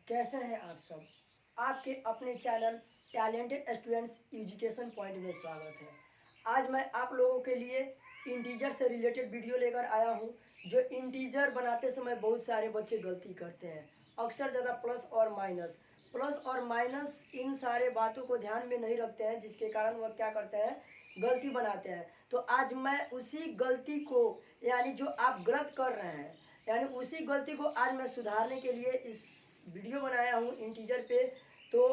कैसे हैं आप सब। आपके अपने channel talented students education point में स्वागत है। आज मैं आप लोगों के लिए इंटीजर से रिलेटेड वीडियो लेकर आया हूं। जो इंटीजर बनाते समय बहुत सारे बच्चे गलती करते हैं, अक्सर ज़्यादा प्लस और माइनस इन सारे बातों को ध्यान में नहीं रखते हैं, जिसके कारण वह क्या करते हैं, गलती बनाते हैं। तो आज मैं उसी गलती को, यानी जो आप गलत कर रहे हैं, यानी उसी गलती को आज मैं सुधारने के लिए इस वीडियो बनाया हूँ इंटीजर पे। तो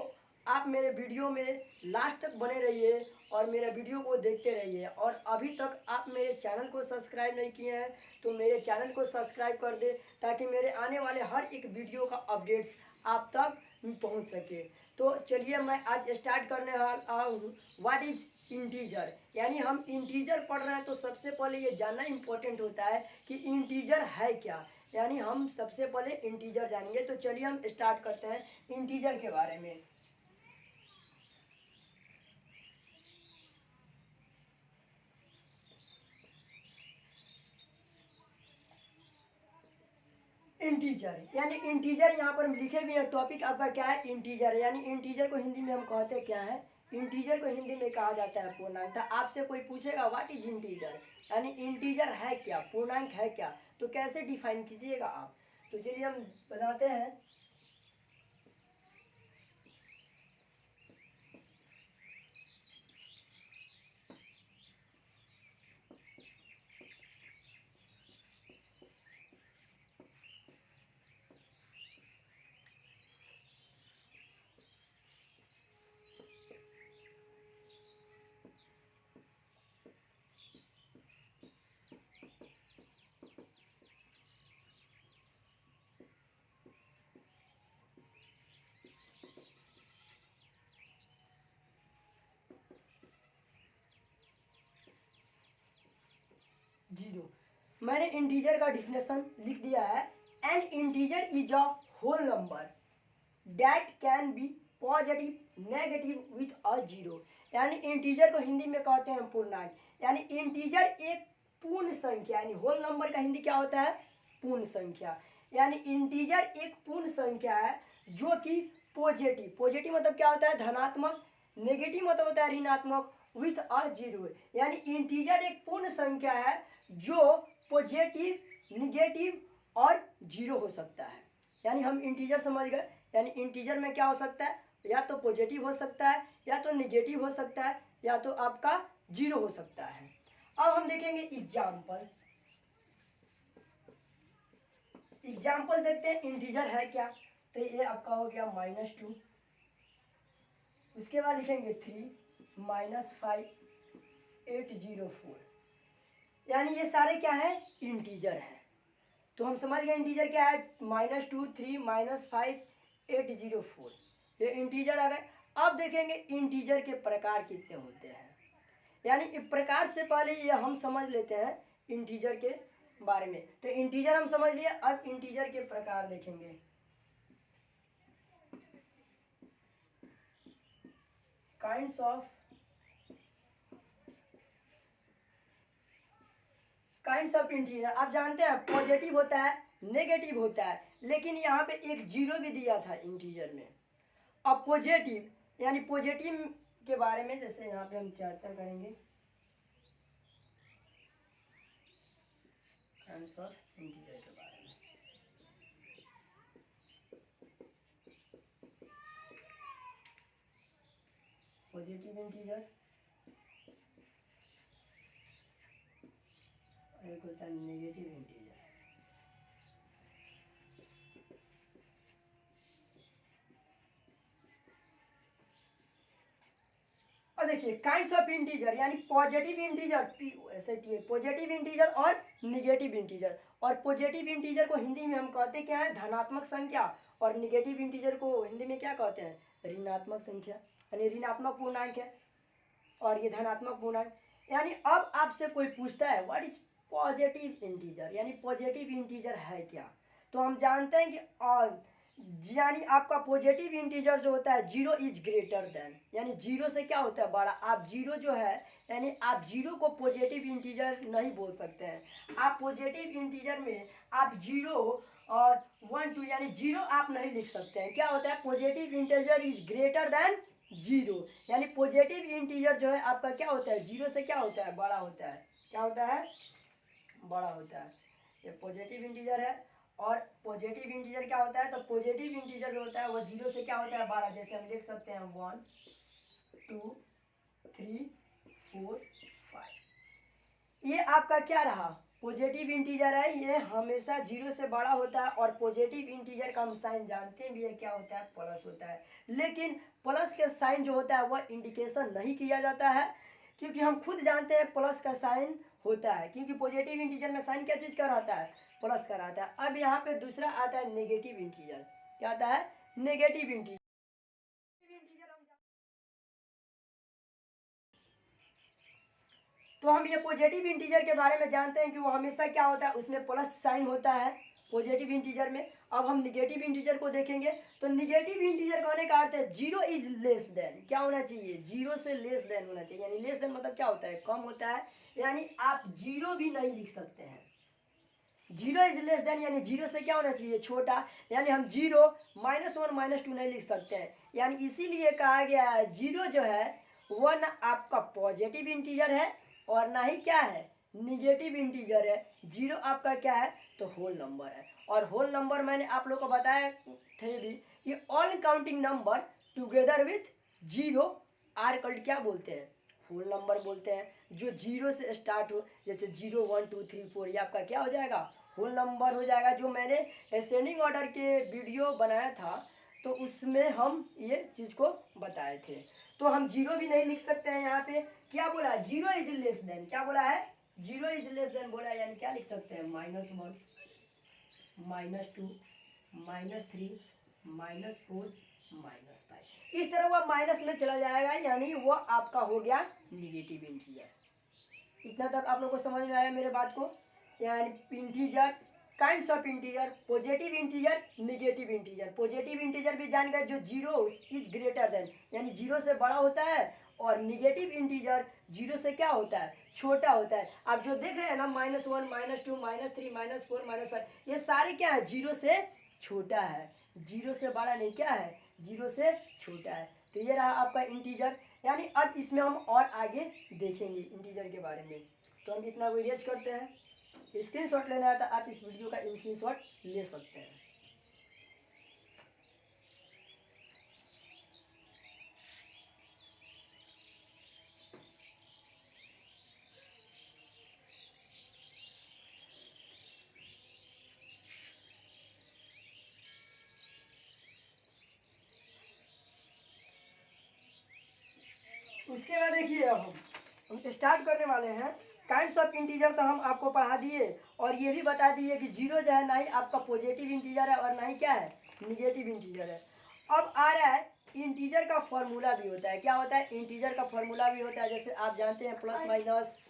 आप मेरे वीडियो में लास्ट तक बने रहिए और मेरे वीडियो को देखते रहिए। और अभी तक आप मेरे चैनल को सब्सक्राइब नहीं किए हैं तो मेरे चैनल को सब्सक्राइब कर दे, ताकि मेरे आने वाले हर एक वीडियो का अपडेट्स आप तक पहुंच सके। तो चलिए मैं आज स्टार्ट करने वाला हूँ व्हाट इज इंटीजर। यानी हम इंटीजर पढ़ रहे हैं तो सबसे पहले ये जानना इम्पोर्टेंट होता है कि इंटीजर है क्या। यानी हम सबसे पहले इंटीजर जानेंगे। तो चलिए हम स्टार्ट करते हैं इंटीजर के बारे में। इंटीजर यानी इंटीजर यहाँ पर हम लिखे भी हैं, टॉपिक आपका क्या है, इंटीजर। यानी इंटीजर को हिंदी में हम कहते क्या है, इंटीजर को हिंदी में कहा जाता है पूर्णांक। आपसे कोई पूछेगा व्हाट इज इंटीजर, यानी इंटीजर है क्या, पूर्णांक है क्या, तो कैसे डिफाइन कीजिएगा आप। तो चलिए हम बताते हैं। जीरो, मैंने इंटीजर का डिफिनेशन लिख दिया है। An integer is a whole number that can be positive negative with a zero. यानी इंटीजर को हिंदी में कहते हैं पूर्णांक। यानी इंटीजर एक पूर्ण संख्या, यानी होल नंबर का हिंदी क्या होता है, पूर्ण संख्या। यानी इंटीजर एक पूर्ण संख्या है जो कि पॉजिटिव, पॉजिटिव मतलब क्या होता है, धनात्मक, नेगेटिव मतलब होता है ऋणात्मक, विथ अ जीरो। यानी इंटीजर एक पूर्ण संख्या है जो पॉजिटिव, निगेटिव और जीरो हो सकता है। यानी हम इंटीजर समझ गए। यानी इंटीजर में क्या हो सकता है, या तो पॉजिटिव हो सकता है, या तो निगेटिव हो सकता है, या तो आपका जीरो हो सकता है। अब हम देखेंगे एग्जाम्पल। एग्जाम्पल देखते हैं इंटीजर है क्या। तो ये आपका हो गया -2, उसके बाद लिखेंगे 3 -5 804। यानी ये सारे क्या है, इंटीजर है। तो हम समझ गए इंटीजर क्या है, -2 3 -5 804, ये इंटीजर आ गए। अब देखेंगे इंटीजर के प्रकार कितने होते हैं। यानी इस प्रकार से पहले ये हम समझ लेते हैं इंटीजर के बारे में। तो इंटीजर हम समझ लिए, अब इंटीजर के प्रकार देखेंगे। काइंड्स ऑफ इंटीजर आप जानते हैं, पॉजिटिव होता है, नेगेटिव होता है, लेकिन यहाँ पे एक जीरो भी दिया था इंटीजर में। अब पॉजिटिव, यानी पॉजिटिव के बारे में जैसे यहाँ पे हम चर्चा करेंगे काइंड्स ऑफ इंटीजर के बारे में। पॉजिटिव इंटीजर, एक होता है नेगेटिव इंटीजर। और देखिए काइंड्स ऑफ इंटीजर, यानी पॉजिटिव इंटीजर, पॉजिटिव इंटीजर और निगेटिव इंटीजर। और पॉजिटिव इंटीजर को हिंदी में हम कहते क्या है, धनात्मक संख्या, और निगेटिव इंटीजर को हिंदी में क्या कहते हैं, ऋणात्मक संख्या, यानी ऋणात्मक पूर्णांक है और ये धनात्मक पूर्णांक। यानी अब आपसे कोई पूछता है व्हाट इज पॉजिटिव इंटीजर, यानी पॉजिटिव इंटीजर है क्या, तो हम जानते हैं कि ऑल, यानी आपका पॉजिटिव इंटीजर जो होता है जीरो इज ग्रेटर देन, यानी जीरो से क्या होता है, बड़ा। आप जीरो जो है, यानी आप जीरो को पॉजिटिव इंटीजर नहीं बोल सकते हैं। आप पॉजिटिव इंटीजर में आप जीरो और 1 2 यानी 0 आप नहीं लिख सकते हैं। क्या होता है, positive integer is greater than 0, यानी पॉजिटिव इंटीजर जो है आपका क्या होता है, 0 से क्या होता है, बड़ा होता है। क्या होता है, बड़ा होता है। ये पॉजिटिव इंटीजर है और पॉजिटिव इंटीजर क्या होता है, तो पॉजिटिव इंटीजर जो होता है वो 0 से क्या होता है, 12। जैसे हम लिख सकते हैं 1 2 3 4 5। ये आपका क्या रहा, पॉजिटिव इंटीजर है, ये हमेशा 0 से बड़ा होता है। और पॉजिटिव इंटीजर का हम साइन जानते भी है, क्या होता है, प्लस होता है। लेकिन प्लस के साइन जो होता है वह इंडिकेशन नहीं किया जाता है, क्योंकि हम खुद जानते हैं प्लस का साइन होता है, क्योंकि पॉजिटिव इंटीजर में साइन क्या चीज़ का रहता है, प्लस का रहता है। अब यहाँ पे दूसरा आता है नेगेटिव इंटीजर। क्या आता है, नेगेटिव इंटीजर। तो हम ये पॉजिटिव इंटीजर के बारे में जानते हैं कि वो हमेशा क्या होता है, उसमें प्लस साइन होता है पॉजिटिव इंटीजर में। अब हम निगेटिव इंटीजर को देखेंगे, तो निगेटिव इंटीजर का होने का अर्थ है 0 इज लेस देन, क्या होना चाहिए, 0 से लेस देन होना चाहिए। यानी लेस देन मतलब क्या होता है, कम होता है, यानी आप 0 भी नहीं लिख सकते हैं। 0 इज लेस देन यानी 0 से क्या होना चाहिए, छोटा, यानी हम 0 -1 -2 नहीं लिख सकते हैं। यानी इसीलिए कहा गया है 0 जो है वह ना आपका पॉजिटिव इंटीजर है और ना ही क्या है, निगेटिव इंटीजर है। 0 आपका क्या है, तो होल नंबर है। और होल नंबर मैंने आप लोग को बताया थे भी, ये all counting number together with 0 are called क्या बोलते हैं, होल नंबर बोलते हैं। जो 0 से स्टार्ट हो, जैसे 0 1 2 3 4, ये आपका क्या हो जाएगा, होल नंबर हो जाएगा। जो मैंने असेंडिंग ऑर्डर के वीडियो बनाया था तो उसमें हम ये चीज़ को बताए थे। तो हम 0 भी नहीं लिख सकते हैं। यहाँ पे क्या बोला है, 0 इज लेस देन, क्या बोला है, 0 इज लेस देन बोला है, यानी क्या लिख सकते हैं, -1 -2 -3 -4 -5। इस तरह वह माइनस में चला जाएगा, यानी वो आपका हो गया निगेटिव इंटीजर। इतना तक आप लोग को समझ में आया मेरे बात को। यानी integer, kinds of integer, positive integer, negative integer. Positive integer भी जान गए, जो 0 इज ग्रेटर देन यानी 0 से बड़ा होता है, और निगेटिव इंटीजर 0 से क्या होता है, छोटा होता है। आप जो देख रहे हैं ना, -1 -2 -3 -4 -5, ये सारे क्या है, 0 से छोटा है, 0 से बड़ा नहीं, क्या है, 0 से छोटा है। तो ये रहा आपका इंटीजर। यानी अब इसमें हम और आगे देखेंगे इंटीजर के बारे में। तो हम इतना को इरेज करते हैं। स्क्रीनशॉट लेना है तो आप इस वीडियो का स्क्रीनशॉट ले सकते हैं। उसके बाद देखिए, अब हम स्टार्ट करने वाले हैं। काइंड्स ऑफ इंटीजर तो हम आपको पढ़ा दिए, और ये भी बता दिए कि 0 जो है ना ही आपका पॉजिटिव इंटीजर है और ना ही क्या है, निगेटिव इंटीजर है। अब आ रहा है इंटीजर का फॉर्मूला भी होता है। क्या होता है, इंटीजर का फॉर्मूला भी होता है। जैसे आप जानते हैं प्लस माइनस,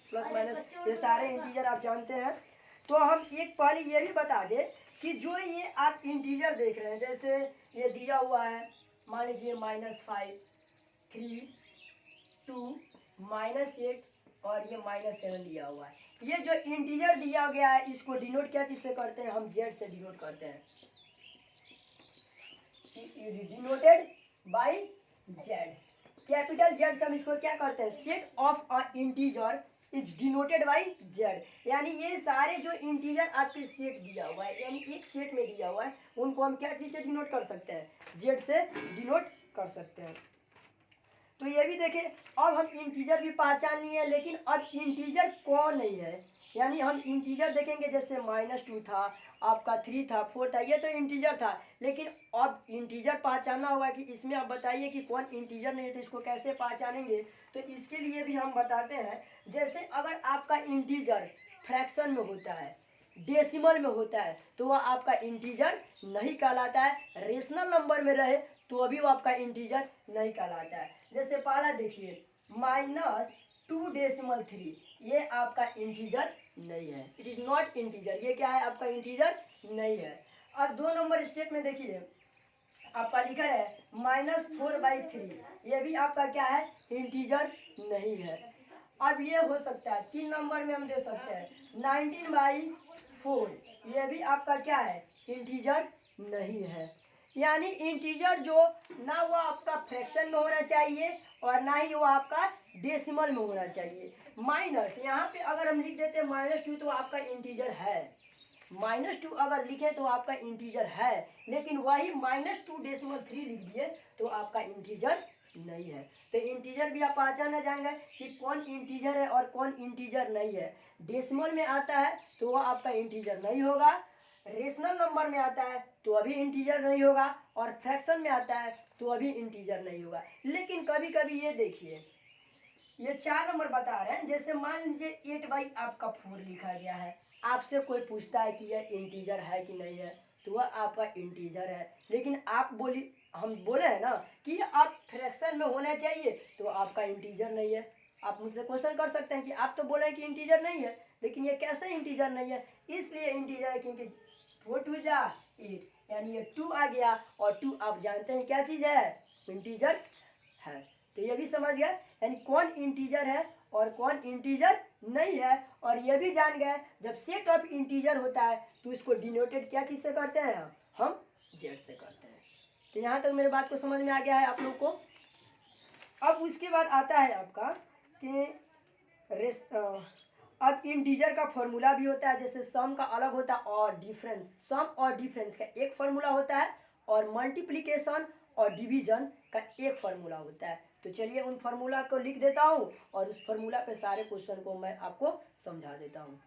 ये सारे इंटीजर आप जानते हैं। तो हम एक पहले ये भी बता दें कि जो ये आप इंटीजर देख रहे हैं, जैसे ये दिया हुआ है, मान लीजिए -5 3 2 -8 और ये -7 दिया हुआ है। ये जो इंटीजर दिया गया है इसको डिनोट क्या चीज से करते हैं, हम जेड से डिनोट करते हैं, denoted by Z. Capital Z से हम इसको क्या करते हैं, set of a integer is denoted by Z. यानी ये सारे जो इंटीजर आपके सेट दिया हुआ है, यानी एक सेट में दिया हुआ है, उनको हम क्या चीज से डिनोट कर सकते हैं, जेड से डिनोट कर सकते हैं। तो ये भी देखें, अब हम इंटीजर भी पहचान लिए, लेकिन अब इंटीजर कौन नहीं है। यानी हम इंटीजर देखेंगे, जैसे -2 था, आपका 3 था, 4 था, ये तो इंटीजर था। लेकिन अब इंटीजर पहचानना होगा कि इसमें आप बताइए कि कौन इंटीजर नहीं है, तो इसको कैसे पहचानेंगे। तो इसके लिए भी हम बताते हैं, जैसे अगर आपका इंटीजर फ्रैक्शन में होता है, डेसिमल में होता है, तो वह आपका इंटीजर नहीं कहलाता है। रेशनल नंबर में रहे तो अभी वो आपका इंटीजर नहीं कहलाता है। जैसे पहला देखिए, -2.3, ये आपका इंटीजर नहीं है, इट इज नॉट इंटीजर। ये क्या है, आपका इंटीजर नहीं है। अब 2 नंबर स्टेप में देखिए, आपका लिखा है -4/3, ये भी आपका क्या है, इंटीजर नहीं है। अब ये हो सकता है 3 नंबर में हम दे सकते हैं 19/4, ये भी आपका क्या है, इंटीजर नहीं है। यानी इंटीजर जो ना वो आपका फ्रैक्शन में होना चाहिए और ना ही वो आपका डेसिमल में होना चाहिए। माइनस यहाँ पे अगर हम लिख देते हैं -2 तो आपका इंटीजर है, -2 अगर लिखे तो आपका इंटीजर है, लेकिन वही -2.3 लिख दिए तो आपका इंटीजर नहीं है। तो इंटीजर भी आप पहचानना जाएंगे कि कौन इंटीजर है और कौन इंटीजर नहीं है। डेसिमल में आता है तो वह आपका इंटीजर नहीं होगा, रेशनल नंबर में आता है तो अभी इंटीजर नहीं होगा, और फ्रैक्शन में आता है तो अभी इंटीजर नहीं होगा। लेकिन कभी कभी ये देखिए, ये 4 नंबर बता रहे हैं, जैसे मान लीजिए 8 आपका 4 लिखा गया है, आपसे कोई पूछता है कि यह इंटीजर है कि नहीं है, तो वह आपका इंटीजर है। लेकिन आप बोली, हम बोले हैं ना कि आप फ्रैक्शन में होना चाहिए, तो आपका इंटीजर नहीं है। आप मुझसे क्वेश्चन कर सकते हैं कि आप तो बोले हैं कि इंटीजर नहीं है, लेकिन ये कैसे इंटीजर नहीं है? इसलिए इंटीजर है क्योंकि 4 2 जा 8, यानी ये 2 आ गया, और 2 आप जानते हैं क्या चीज़ है, इंटीजर है। तो ये भी समझ गए यानी कौन इंटीजर है और कौन इंटीजर नहीं है। और ये भी जान गए जब सेट ऑफ इंटीजर होता है तो इसको डिनोटेड क्या चीज़ से करते हैं, हम जेड से करते हैं। तो यहाँ तक मेरे बात को समझ में आ गया है आप लोग को। अब उसके बाद आता है आपका कि अब इंटीजर का फॉर्मूला भी होता है, जैसे सम का अलग होता है और डिफरेंस, सम और डिफरेंस का एक फार्मूला होता है, और मल्टीप्लिकेशन और डिवीजन का एक फार्मूला होता है। तो चलिए उन फार्मूला को लिख देता हूँ और उस फार्मूला पे सारे क्वेश्चन को मैं आपको समझा देता हूँ।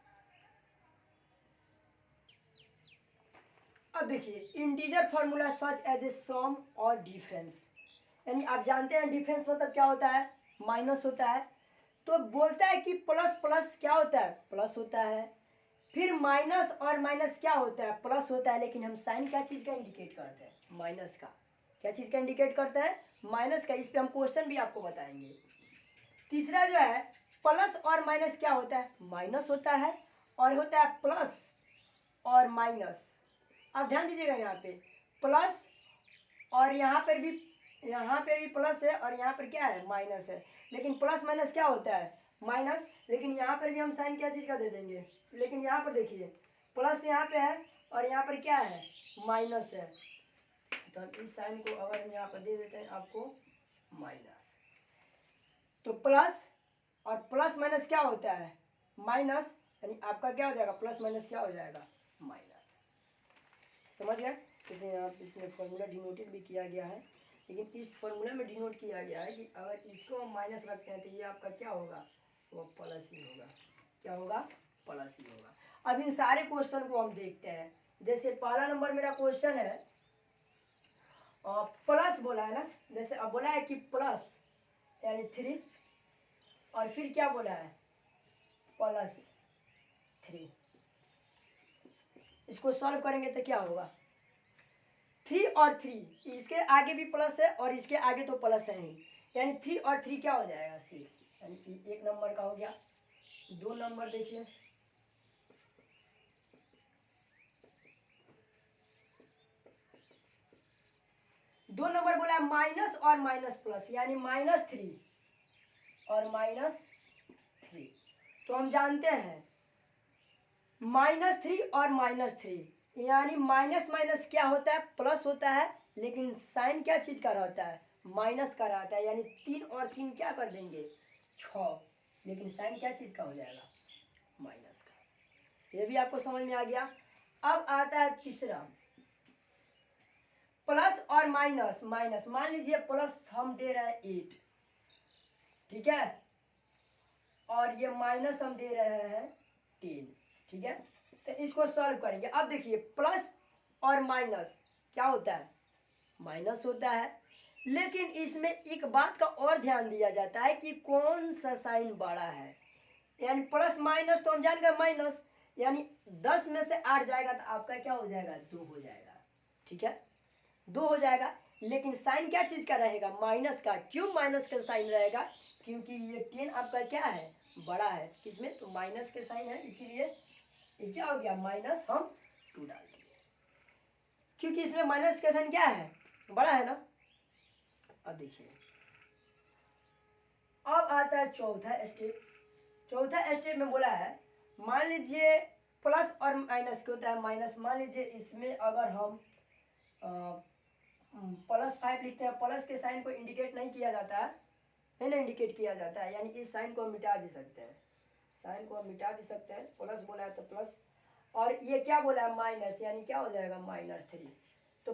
अब देखिए, integer formula such as a sum और डिफरेंस, यानी आप जानते हैं डिफरेंस मतलब क्या होता है, माइनस होता है। तो बोलता है कि प्लस प्लस क्या होता है, प्लस होता है। फिर माइनस और माइनस क्या होता है, प्लस होता है। लेकिन हम साइन क्या चीज़ का इंडिकेट करते हैं, माइनस का। क्या चीज़ का इंडिकेट करते हैं, माइनस का। इस पे हम क्वेश्चन भी आपको बताएंगे। तीसरा जो है, प्लस और माइनस क्या होता है, माइनस होता है, और होता है प्लस और माइनस। आप ध्यान दीजिएगा, यहाँ पे प्लस और यहाँ पर भी प्लस है और यहाँ पर क्या है, माइनस है। लेकिन प्लस माइनस क्या होता है, माइनस। लेकिन यहाँ पर भी हम साइन क्या चीज़ का दे देंगे, लेकिन यहाँ पर देखिए प्लस यहाँ पे है और यहाँ पर क्या है, माइनस है। तो हम इस साइन को अगर हम यहाँ पर दे देते हैं आपको माइनस, तो प्लस और प्लस माइनस क्या होता है, माइनस। यानी आपका क्या हो जाएगा, प्लस माइनस क्या हो जाएगा, माइनस। समझ गए। जैसे यहाँ इसमें फॉर्मूला डिनोटेड भी किया गया है, लेकिन इस फॉर्मूला में डिनोट किया गया है कि अगर इसको हम माइनस रखते हैं तो ये आपका क्या होगा, वो प्लस ही होगा। क्या होगा, प्लस ही होगा। अब इन सारे क्वेश्चन को हम देखते हैं। जैसे पहला नंबर मेरा क्वेश्चन है, प्लस बोला है ना, जैसे अब बोला है कि प्लस यानी 3, और फिर क्या बोला है, +3। इसको सॉल्व करेंगे तो क्या होगा, 3 और 3, इसके आगे भी प्लस है और इसके आगे तो प्लस है ही, यानी 3 और 3 क्या हो जाएगा, 6। यानी एक नंबर का हो गया। 2 नंबर देखिए, दो नंबर बोला माइनस और माइनस प्लस, यानी -3 और -3। तो हम जानते हैं -3 और -3, यानी माइनस माइनस क्या होता है, प्लस होता है। लेकिन साइन क्या चीज़ का रहता है, माइनस का रहता है। यानी 3 और 3 क्या कर देंगे, 6। लेकिन साइन क्या चीज़ का हो जाएगा, माइनस का। ये भी आपको समझ में आ गया। अब आता है तीसरा, प्लस और माइनस। माइनस मान लीजिए प्लस हम दे रहे हैं 8, ठीक है, और ये माइनस हम दे रहे हैं 10, ठीक है। तो इसको सॉल्व करेंगे। अब देखिए प्लस और माइनस क्या होता है, माइनस होता है। लेकिन इसमें एक बात का और ध्यान दिया जाता है कि कौन सा साइन बड़ा है। यानी प्लस माइनस तो हम जान गए माइनस, यानी 10 में से 8 जाएगा तो आपका क्या हो जाएगा, 2 हो जाएगा, ठीक है, 2 हो जाएगा। लेकिन साइन क्या चीज़ का रहेगा, माइनस का। क्यों माइनस का साइन रहेगा, क्योंकि ये 10 आपका क्या है, बड़ा है किसमें, तो माइनस के साइन है, इसीलिए ये क्या हो गया, माइनस हम 2 डाल दिए, क्योंकि इसमें माइनस का साइन क्या है, बड़ा है ना। अब देखिए, अब आता है चौथा स्टेप। चौथा स्टेप में बोला है, मान लीजिए प्लस और माइनस क्या होता है, माइनस। मान लीजिए इसमें अगर हम +5 लिखते हैं, प्लस के साइन को इंडिकेट नहीं किया जाता है ना, इंडिकेट किया जाता है, यानी इस साइन को हम मिटा भी सकते हैं, साइन को हम मिटा भी सकते हैं। प्लस बोला है तो प्लस, और ये क्या बोला है, माइनस, यानी क्या हो जाएगा -3। तो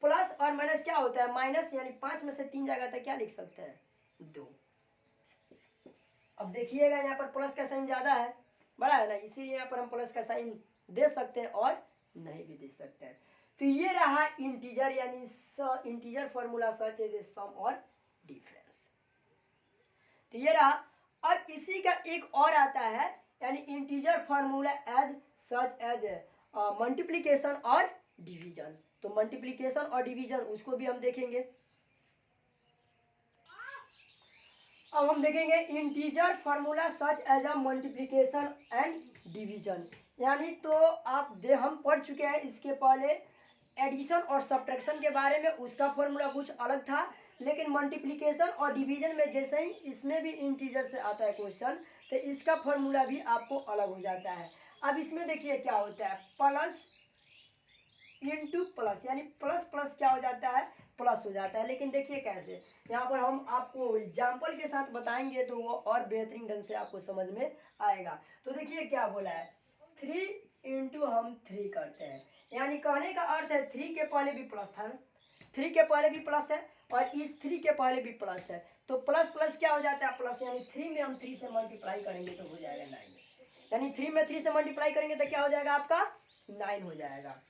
प्लस और माइनस क्या होता है, माइनस, यानी 5 में से 3 जाएगा तो क्या लिख सकते हैं, 2। अब देखिएगा यहाँ पर प्लस का साइन ज़्यादा है, बड़ा है ना, इसीलिए यहाँ पर हम प्लस का साइन दे सकते हैं और नहीं भी दे सकते हैं। तो ये रहा इंटीजर, यानी इंटीजर फॉर्मूला सच एज सम और डिफरेंस। तो ये रहा। अब इसी का एक और आता है, यानी integer formula as such as multiplication और डिवीजन। तो मल्टीप्लिकेशन और डिवीजन उसको भी हम देखेंगे। अब हम देखेंगे integer formula such as a multiplication and division, यानी तो हम पढ़ चुके हैं इसके पहले एडिशन और सब्ट्रैक्शन के बारे में, उसका फॉर्मूला कुछ अलग था। लेकिन मल्टीप्लिकेशन और डिवीजन में जैसे ही इसमें भी इंटीजर से आता है क्वेश्चन, तो इसका फॉर्मूला भी आपको अलग हो जाता है। अब इसमें देखिए क्या होता है, प्लस इंटू प्लस, यानी प्लस प्लस क्या हो जाता है, प्लस हो जाता है। लेकिन देखिए कैसे, यहाँ पर हम आपको एग्जाम्पल के साथ बताएंगे तो वो और बेहतरीन ढंग से आपको समझ में आएगा। तो देखिए क्या बोला है, 3 इंटू हम 3 करते हैं, यानी कहने का अर्थ है 3 के पहले भी प्लस था ना, 3 के पहले भी प्लस है और इस 3 के पहले भी प्लस है, तो प्लस प्लस क्या हो जाता है, प्लस, यानी 3 में हम 3 से मल्टीप्लाई करेंगे तो हो जाएगा 9, यानी 3 में 3 से मल्टीप्लाई करेंगे तो क्या हो जाएगा आपका, 9 हो जाएगा।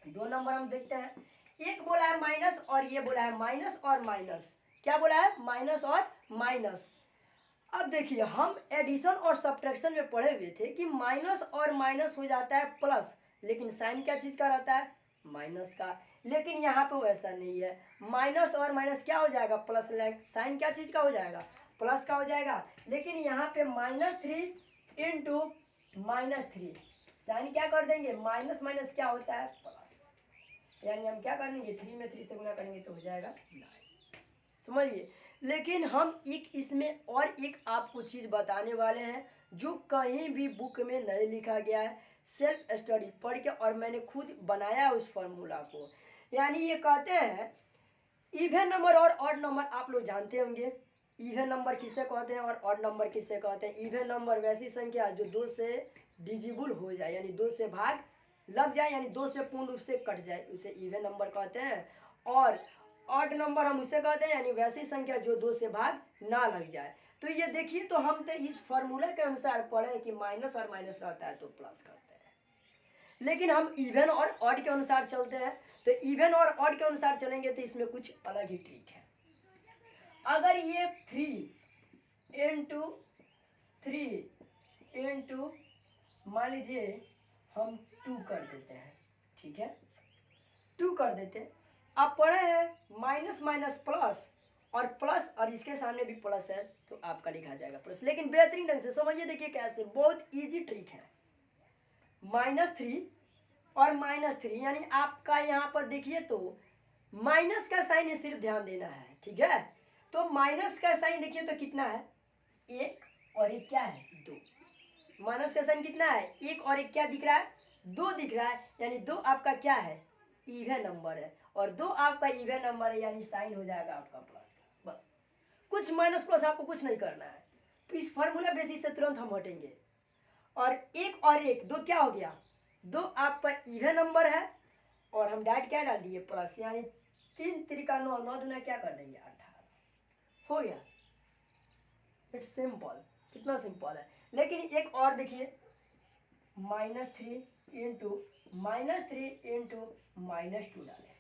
2 नंबर हम देखते हैं, एक बोला है माइनस और ये बोला है माइनस और माइनस, क्या बोला है, माइनस और माइनस। अब देखिए हम एडिशन और सब्ट्रैक्शन में पढ़े हुए थे कि माइनस और माइनस हो जाता है प्लस, लेकिन साइन क्या चीज का रहता है, माइनस का। लेकिन यहाँ पे वैसा नहीं है, माइनस और माइनस क्या हो जाएगा, प्लस, साइन क्या चीज का हो जाएगा, प्लस का हो जाएगा। लेकिन यहाँ पे -3 इंटू -3, साइन क्या कर देंगे, माइनस माइनस क्या होता है, प्लस, यानी हम क्या कर देंगे, 3 में 3 से गुना करेंगे तो हो जाएगा 9, समझिए। लेकिन हम एक इसमें और एक आपको चीज़ बताने वाले हैं जो कहीं भी बुक में नहीं लिखा गया है, सेल्फ स्टडी पढ़ के और मैंने खुद बनाया उस फॉर्मूला को। यानी ये कहते हैं इवन नंबर और ऑड नंबर आप लोग जानते होंगे, इवन नंबर किससे कहते हैं और ऑड नंबर किससे कहते हैं। इवन नंबर वैसी संख्या जो 2 से डिजिबल हो जाए, यानी 2 से भाग लग जाए, यानी 2 से पूर्ण रूप से कट जाए, उसे इवन नंबर कहते हैं। और ऑड नंबर हम उसे कहते हैं, यानी वैसी संख्या जो 2 से भाग ना लग जाए। तो ये देखिए, तो हम तो इस फॉर्मूला के अनुसार पढ़े कि माइनस और माइनस रहता है तो प्लस करते हैं, लेकिन हम इवन और ऑड के अनुसार चलते हैं। तो इवन और ऑड के अनुसार चलेंगे तो इसमें कुछ अलग ही ट्रिक है। अगर ये 3 इंटू 3 इंटू मान लीजिए हम 2 कर देते हैं, ठीक है, 2 कर देते हैं। आप पढ़े हैं माइनस माइनस प्लस, और प्लस और इसके सामने भी प्लस है तो आपका लिखा जाएगा प्लस। लेकिन बेहतरीन ढंग से समझिए, देखिए कैसे, बहुत इजी ट्रिक है। -3 और -3, यानी आपका यहाँ पर देखिए तो माइनस का साइन सिर्फ ध्यान देना है, ठीक है। तो माइनस का साइन देखिए तो कितना है, 1 और 1 क्या है, 2। माइनस का साइन कितना है, 1 और 1 क्या दिख रहा है, 2 दिख रहा है, यानी 2 आपका क्या है, इवन नंबर है, और 2 आपका इवन नंबर है, यानी साइन हो जाएगा आपका प्लस का। बस कुछ माइनस प्लस आपको कुछ नहीं करना है। तो इस फॉर्मूला बेसिस से तुरंत हम हटेंगे। और 1 और 1 2 क्या हो गया, 2 आपका इवन नंबर है, और हम डायरेक्ट क्या डाल दिए, प्लस, यानी 3 त्रिका 9, 9 दूना क्या कर देंगे, 18 हो गया। इट्स सिंपल, कितना सिंपल है। लेकिन एक और देखिए, -3 इंटू -2 डालें।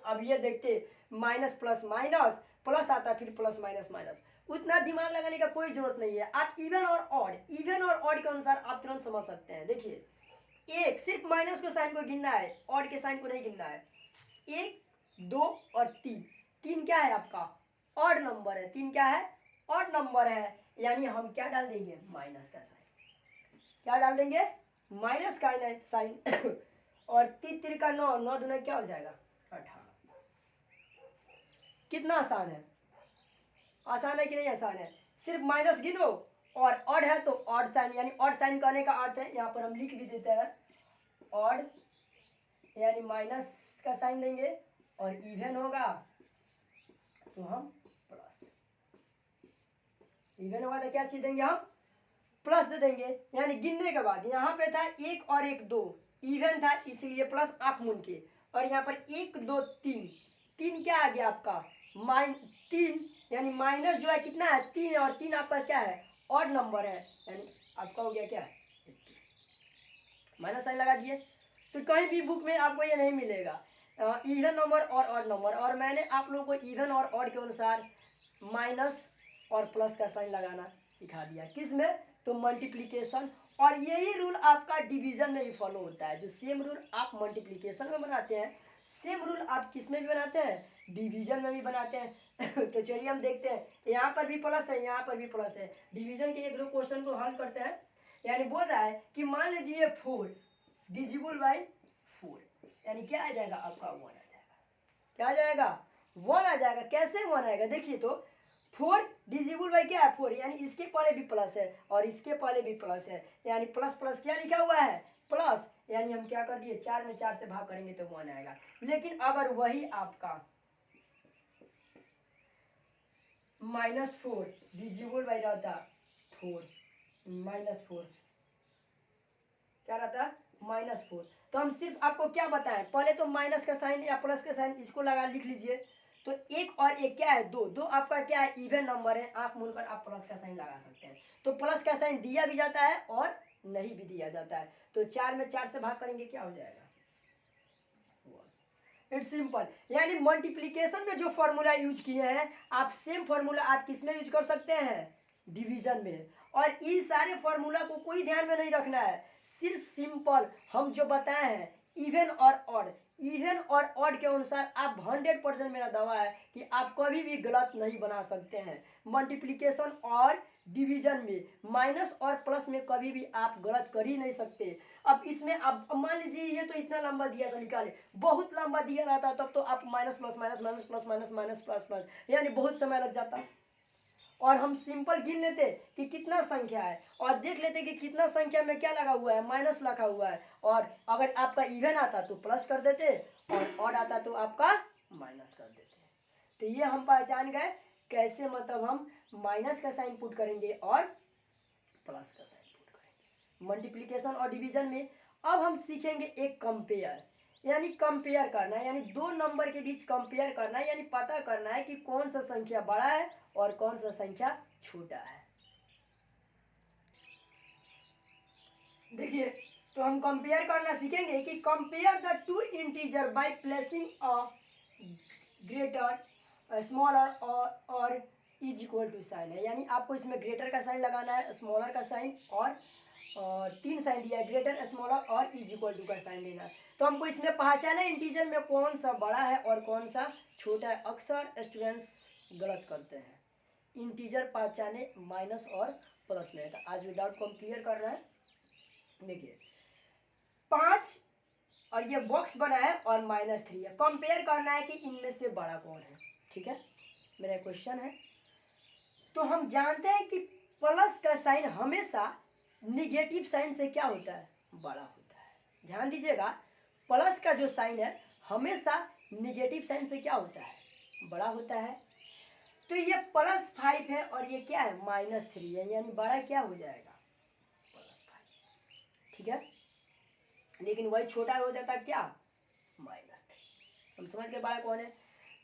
अब ये देखते माइनस प्लस माइनस प्लस आता है, फिर प्लस माइनस माइनस, उतना दिमाग लगाने का कोई जरूरत नहीं है। आप इवन और ऑड के अनुसार आप तुरंत समझ सकते हैं। देखिए, एक सिर्फ माइनस को साइन को गिनना है, ऑड के साइन को नहीं गिनना है। 1 2 और 3, 3 क्या है आपका, ऑड नंबर है, 3 क्या है, ऑड नंबर है, यानी हम क्या डाल देंगे, माइनस का साइन, क्या डाल देंगे, माइनस का साइन और 3 त्रिका 9, 9 दूना क्या हो जाएगा, 18। कितना आसान है, आसान है कि नहीं आसान है। सिर्फ माइनस गिनो और ऑड है तो ऑड साइन, यानी ऑड साइन करने का अर्थ है, यहाँ पर हम लिख भी देते हैं ऑड, यानी माइनस का साइन देंगे, और इवन होगा तो हम प्लस, इवन होगा तो क्या चीज देंगे हम प्लस दे देंगे। यानी गिनने के बाद यहाँ पे था 1 और 1 2, इवन था इसलिए प्लस आंख मूंद के, और यहाँ पर 1 2 3, 3 क्या आ गया आपका 3, यानी माइनस जो है कितना है 3 है, और 3 आपका क्या है ऑड नंबर है, यानी आपका हो गया क्या माइनस साइन लगा दिए। तो कहीं भी बुक में आपको ये नहीं मिलेगा इवन नंबर और ऑड नंबर, और मैंने आप लोगों को इवन और ऑड के अनुसार माइनस और प्लस का साइन लगाना सिखा दिया। किस में, तो मल्टीप्लिकेशन, और यही रूल आपका डिवीजन में भी फॉलो होता है। जो सेम रूल आप मल्टीप्लिकेशन में बनाते हैं, सेम रूल आप किस में भी बनाते हैं, डिवीजन में भी बनाते हैं। तो चलिए हम देखते हैं, यहाँ पर भी प्लस है, यहाँ पर भी प्लस है। डिवीजन के 1-2 क्वेश्चन को हल करते हैं। यानी बोल रहा है कि मान लीजिए 4 डिजिबल बाई 4, यानी क्या आ जाएगा आपका 1 आ जाएगा। क्या आ जाएगा 1 आ जाएगा। कैसे 1 आएगा, देखिए तो 4 डिजिबल बाई क्या है 4, यानी इसके पहले भी प्लस है और इसके पहले भी प्लस है, यानी प्लस प्लस क्या लिखा हुआ है प्लस, यानी हम क्या कर दिए 4 में 4 से भाग करेंगे तो 1 आएगा। लेकिन अगर वही आपका -4 डिजिबल बाई रहता 4 -4, क्या रहता -4, तो हम सिर्फ आपको क्या बताएं, पहले तो माइनस का साइन या प्लस का साइन इसको लगा लिख लीजिए। तो 1 और 1 क्या है 2, 2 आपका क्या है इवन नंबर है, आंख मूंद कर आप प्लस का साइन लगा सकते हैं। तो प्लस का साइन दिया भी जाता है और नहीं भी दिया जाता है। तो 4 में 4 से भाग करेंगे क्या हो जाएगा, इट्स सिंपल। यानी मल्टीप्लिकेशन में जो फॉर्मूला यूज किए हैं आप सेम फॉर्मूला आप किस में यूज कर सकते हैं, डिवीजन में। और इन सारे फॉर्मूला को कोई ध्यान में नहीं रखना है, सिर्फ सिंपल हम जो बताए हैं इवन और ऑड, इवन और ऑड के अनुसार आप 100% मेरा दावा है कि आप कभी भी गलत नहीं बना सकते हैं। मल्टीप्लिकेशन और डिवीजन में माइनस और प्लस में कभी भी आप गलत कर ही नहीं सकते। अब इसमें आप मान लीजिए ये तो इतना लंबा दिया था, निकाले बहुत लंबा दिया रहता तब तो आप minus plus minus minus plus minus minus plus plus, यानी बहुत समय लग जाता। और हम सिंपल गिन लेते कि कितना संख्या है और देख लेते कि कितना संख्या में क्या लगा हुआ है, माइनस लगा हुआ है, और अगर आपका इवन आता तो प्लस कर देते और ऑड आता तो आपका माइनस कर देते। तो ये हम पहचान गए कैसे, मतलब हम माइनस का साइन पुट करेंगे और प्लस का साइन पुट करेंगे मल्टीप्लिकेशन और डिवीजन में। अब हम सीखेंगे एक कंपेयर, यानी कंपेयर करना है, यानी दो नंबर के बीच कंपेयर करना है, यानी पता करना है कि कौन सा संख्या बड़ा है और कौन सा संख्या छोटा है। देखिए तो हम कंपेयर करना सीखेंगे कि compare the two integer by placing a greater smaller और इज इक्वल टू साइन है, यानी आपको इसमें ग्रेटर का साइन लगाना है, स्मॉलर का साइन और 3 साइन दिया है, ग्रेटर स्मॉलर और इज इक्वल टू का साइन देना है। तो हमको इसमें पहचाना है इंटीजर में कौन सा बड़ा है और कौन सा छोटा है। अक्सर स्टूडेंट्स गलत करते हैं, इंटीजर पहचाने माइनस और प्लस में है। तो आज विदाउट को क्लियर कर रहा है। देखिए 5 और ये बॉक्स बना है और -3 है, कंपेयर करना है कि इनमें से बड़ा कौन है। ठीक है, मेरा क्वेश्चन है। तो हम जानते हैं कि प्लस का साइन हमेशा निगेटिव साइन से क्या होता है, बड़ा होता है। ध्यान दीजिएगा, प्लस का जो साइन है हमेशा निगेटिव साइन से क्या होता है, बड़ा होता है। तो ये +5 है और ये क्या है -3 है, यानी बड़ा क्या हो जाएगा +5। ठीक है, लेकिन वही छोटा हो जाता क्या -3। हम समझ गए बड़ा कौन है।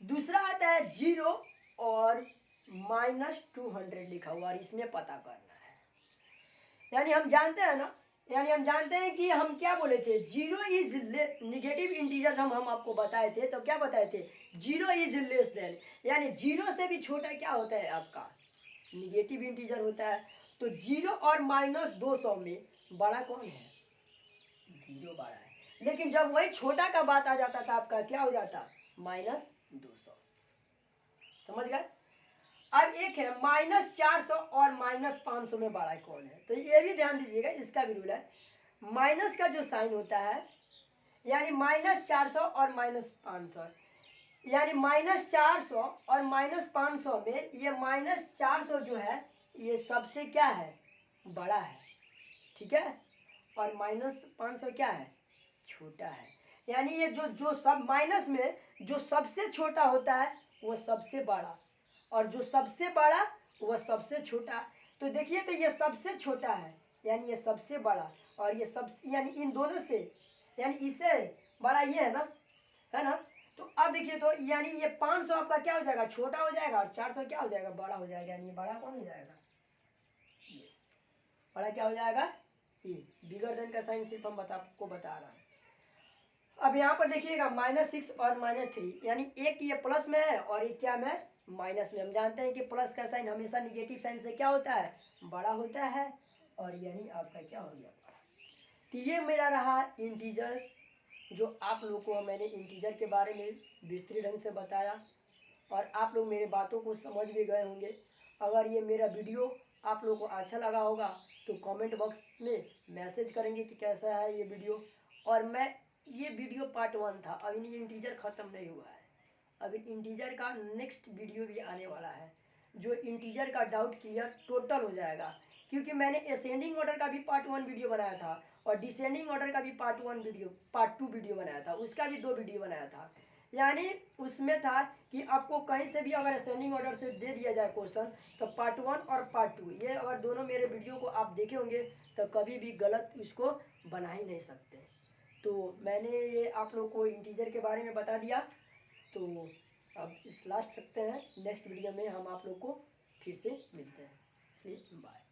दूसरा आता है 0 और -200 लिखा हुआ, और इसमें पता करना है। यानी हम जानते हैं ना, यानी हम जानते हैं कि हम क्या बोले थे, 0 इज निगेटिव इंटीजर हम आपको बताए थे। तो क्या बताए थे, 0 इज लेस देन, यानी 0 से भी छोटा क्या होता है आपका निगेटिव इंटीजर होता है। तो 0 और -200 में बड़ा कौन है, 0 बड़ा है। लेकिन जब वही छोटा का बात आ जाता था आपका क्या हो जाता -200। समझ गए। अब एक है -400 और -500 में बड़ा कौन है। तो ये भी ध्यान दीजिएगा, इसका भी रूल है। माइनस का जो साइन होता है, यानी -400 और -500, यानी -400 और -500 में ये -400 जो है ये सबसे क्या है बड़ा है, ठीक है, और -500 क्या है, छोटा है। यानी ये जो सब माइनस में जो सबसे छोटा होता है वो सबसे बड़ा, और जो सबसे बड़ा वो सबसे छोटा। तो देखिए, तो ये सबसे छोटा है यानी ये सबसे बड़ा, और ये सब यानी इन दोनों से यानी इससे बड़ा ये है ना। तो अब देखिए, तो यानी ये 500 आपका क्या हो जाएगा, छोटा हो जाएगा, और 400 क्या हो जाएगा, बड़ा हो जाएगा। यानी ये बड़ा कौन हो जाएगा, ये बड़ा क्या हो जाएगा, ये बिगर देन का साइन सिर्फ हम आपको बता रहा है। अब यहाँ पर देखिएगा -6 और -3, यानी एक ये प्लस में है और एक क्या में, माइनस में। हम जानते हैं कि प्लस का साइन हमेशा निगेटिव साइन से क्या होता है, बड़ा होता है, और यानी आपका क्या हो गया। तो ये मेरा रहा इंटीजर, जो आप लोगों को मैंने इंटीजर के बारे में विस्तृत ढंग से बताया, और आप लोग मेरे बातों को समझ भी गए होंगे। अगर ये मेरा वीडियो आप लोगों को अच्छा लगा होगा तो कमेंट बॉक्स में मैसेज करेंगे कि कैसा है ये वीडियो। और मैं ये वीडियो पार्ट 1 था, अभी ये इंटीजर ख़त्म नहीं हुआ है, अभी इंटीजर का नेक्स्ट वीडियो भी आने वाला है, जो इंटीजर का डाउट क्लियर टोटल हो जाएगा। क्योंकि मैंने असेंडिंग ऑर्डर का भी पार्ट 1 वीडियो बनाया था, और डिसेंडिंग ऑर्डर का भी पार्ट 2 वीडियो बनाया था, उसका भी 2 वीडियो बनाया था। यानी उसमें था कि आपको कहीं से भी अगर असेंडिंग ऑर्डर से दे दिया जाए क्वेश्चन, तो पार्ट 1 और पार्ट 2 ये अगर दोनों मेरे वीडियो को आप देखे होंगे तो कभी भी गलत इसको बना ही नहीं सकते। तो मैंने ये आप लोग को इंटीजर के बारे में बता दिया। तो अब इस लास्ट रखते हैं, नेक्स्ट वीडियो में हम आप लोग को फिर से मिलते हैं, इसलिए बाय।